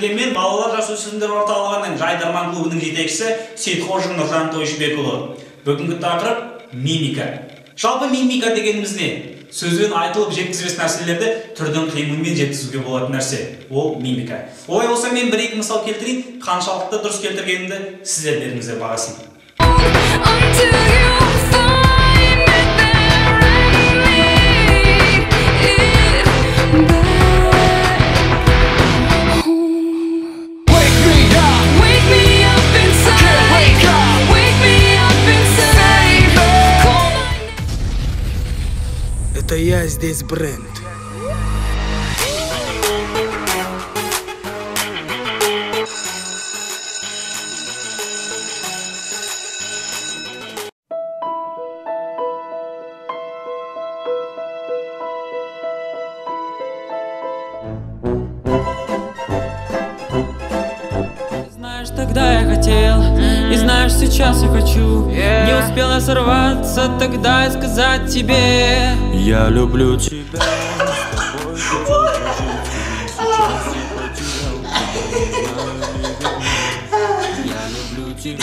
келгенмен балалар жасөспірімдер орталығының жайдарман клубының жетекшісі Сейітқожин Нұржан Тойшыбекұлы. Бүгінгі тақырып мимика. Жалпы мимика дегеніміз не? Сөзбен айтылып жеткізбес нәрселерді түрдің қимылмен жеткізуге болатын нәрсе. Ол мимика. Олай болса мен бір-екі мысал келтірейін, қаншалықты дұрыс келтіргенімді сіздер беріңіздер бағасын. Это я здесь бренд. Знаешь, тогда я хотел, и знаешь, сейчас я хочу. Не успела сорваться тогда и сказать тебе: я люблю тебя. Я люблю тебя.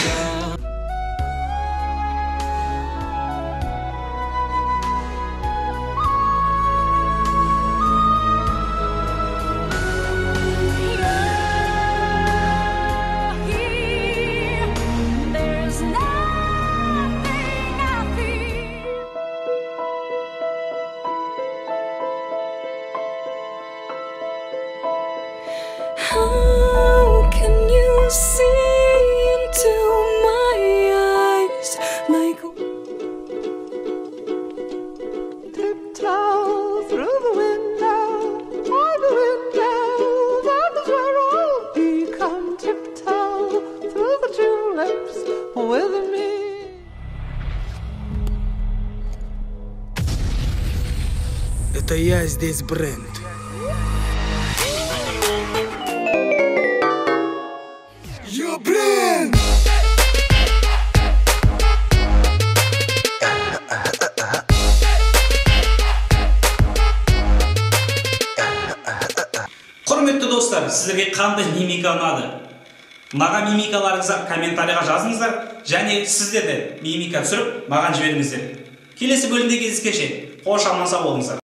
How can you see into my eyes like tiptoe through the window, by the window, that is where I'll be. Come tiptoe through the tulips with me. Это я здесь бренд. Бренд! Құрметті достар, сіздерге қандай мимика ұнады? Маған мимикаларыңызды комментарийға жазыңыздар, және сіздер де мимика түсіріп маған жіберіңіздер. Келесі бөлімде кездескенше, қош аман сау болыңыздар.